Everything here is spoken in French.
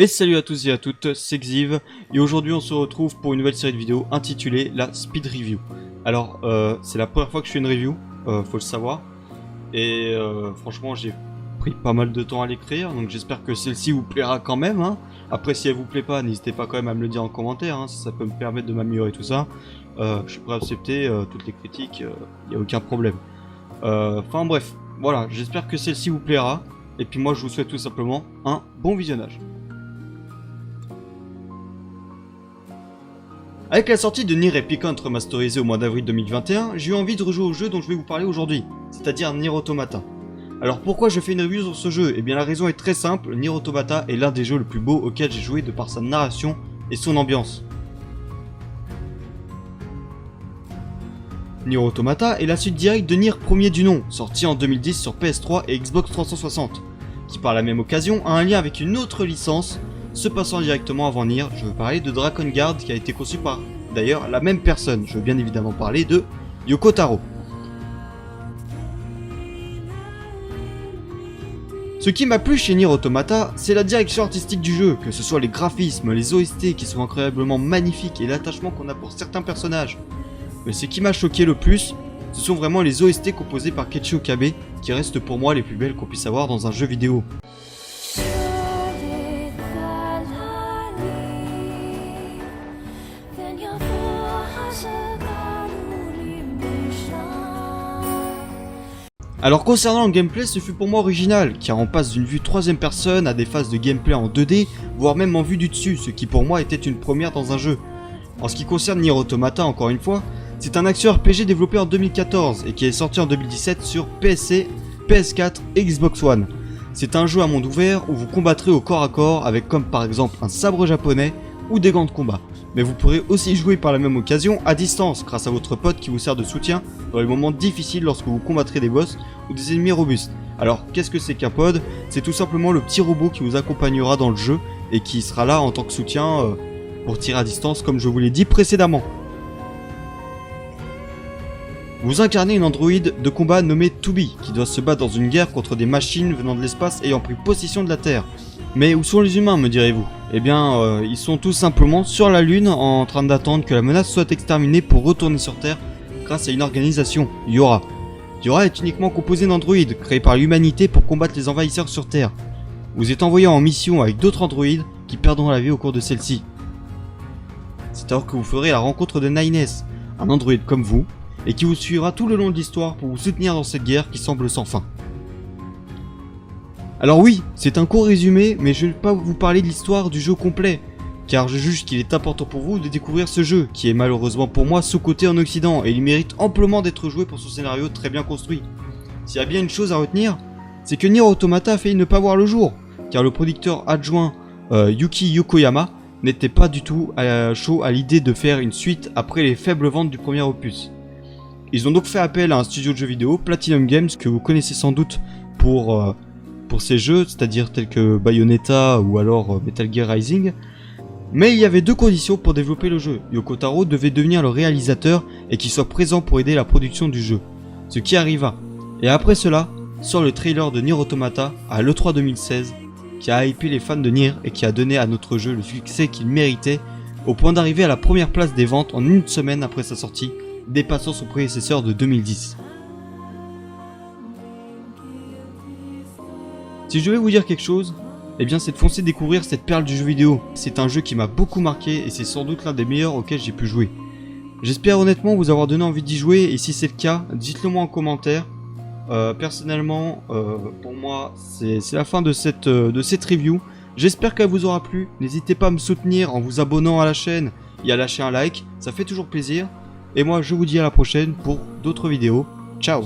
Et salut à tous et à toutes, c'est Xiv, et aujourd'hui on se retrouve pour une nouvelle série de vidéos intitulée la Speed Review. Alors, c'est la première fois que je fais une review, faut le savoir, et franchement j'ai pris pas mal de temps à l'écrire, donc j'espère que celle-ci vous plaira quand même, hein. Après si elle vous plaît pas, n'hésitez pas quand même à me le dire en commentaire, hein, ça peut me permettre de m'améliorer tout ça. Je suis prêt à accepter toutes les critiques, y a aucun problème. Enfin bref, voilà, j'espère que celle-ci vous plaira, et puis moi je vous souhaite tout simplement un bon visionnage. Avec la sortie de Nier Replicant remasterisé au mois d'avril 2021, j'ai eu envie de rejouer au jeu dont je vais vous parler aujourd'hui, c'est-à-dire Nier Automata. Alors pourquoi je fais une review sur ce jeu? Eh bien la raison est très simple, Nier Automata est l'un des jeux le plus beaux auxquels j'ai joué de par sa narration et son ambiance. Nier Automata est la suite directe de Nier premier du nom, sorti en 2010 sur PS3 et Xbox 360, qui par la même occasion a un lien avec une autre licence, se passant directement avant Nier. Je veux parler de Drakengard qui a été conçu par d'ailleurs la même personne, je veux bien évidemment parler de Yoko Taro. Ce qui m'a plu chez Nier Automata, c'est la direction artistique du jeu, que ce soit les graphismes, les OST qui sont incroyablement magnifiques et l'attachement qu'on a pour certains personnages. Mais ce qui m'a choqué le plus, ce sont vraiment les OST composés par Keiichi Okabe, qui restent pour moi les plus belles qu'on puisse avoir dans un jeu vidéo. Alors concernant le gameplay, ce fut pour moi original, car on passe d'une vue 3ème personne à des phases de gameplay en 2D, voire même en vue du dessus, ce qui pour moi était une première dans un jeu. En ce qui concerne Nier Automata, encore une fois, c'est un action RPG développé en 2014 et qui est sorti en 2017 sur PSC, PS4 et Xbox One. C'est un jeu à monde ouvert où vous combattrez au corps à corps avec comme par exemple un sabre japonais ou des gants de combat. Mais vous pourrez aussi jouer par la même occasion à distance grâce à votre pote qui vous sert de soutien dans les moments difficiles lorsque vous combattrez des boss ou des ennemis robustes. Alors qu'est-ce que c'est qu'un pod? C'est tout simplement le petit robot qui vous accompagnera dans le jeu et qui sera là en tant que soutien pour tirer à distance comme je vous l'ai dit précédemment. Vous incarnez une androïde de combat nommée Tubi qui doit se battre dans une guerre contre des machines venant de l'espace ayant pris possession de la Terre. Mais où sont les humains, me direz-vous? Eh bien, ils sont tout simplement sur la Lune en train d'attendre que la menace soit exterminée pour retourner sur Terre grâce à une organisation, Yora. Yora est uniquement composée d'androïdes créés par l'humanité pour combattre les envahisseurs sur Terre. Vous êtes envoyé en mission avec d'autres androïdes qui perdront la vie au cours de celle-ci. C'est alors que vous ferez la rencontre de Nines, un androïde comme vous, et qui vous suivra tout le long de l'histoire pour vous soutenir dans cette guerre qui semble sans fin. Alors oui, c'est un court résumé, mais je ne vais pas vous parler de l'histoire du jeu complet, car je juge qu'il est important pour vous de découvrir ce jeu, qui est malheureusement pour moi sous-coté en Occident, et il mérite amplement d'être joué pour son scénario très bien construit. S'il y a bien une chose à retenir, c'est que Nier Automata a failli ne pas voir le jour, car le producteur adjoint Yuki Yokoyama n'était pas du tout chaud à l'idée de faire une suite après les faibles ventes du premier opus. Ils ont donc fait appel à un studio de jeux vidéo, Platinum Games, que vous connaissez sans doute pour ces jeux, c'est-à-dire tels que Bayonetta ou alors Metal Gear Rising. Mais il y avait deux conditions pour développer le jeu. Yoko Taro devait devenir le réalisateur et qu'il soit présent pour aider la production du jeu. Ce qui arriva. Et après cela, sort le trailer de Nier Automata à l'E3 2016, qui a hypé les fans de Nier et qui a donné à notre jeu le succès qu'il méritait, au point d'arriver à la première place des ventes en une semaine après sa sortie, dépassant son prédécesseur de 2010. Si je vais vous dire quelque chose, eh bien c'est de foncer découvrir cette perle du jeu vidéo. C'est un jeu qui m'a beaucoup marqué et c'est sans doute l'un des meilleurs auxquels j'ai pu jouer. J'espère honnêtement vous avoir donné envie d'y jouer et si c'est le cas, dites-le moi en commentaire. Personnellement, pour moi, c'est la fin de cette review. J'espère qu'elle vous aura plu. N'hésitez pas à me soutenir en vous abonnant à la chaîne et à lâcher un like, ça fait toujours plaisir. Et moi je vous dis à la prochaine pour d'autres vidéos. Ciao!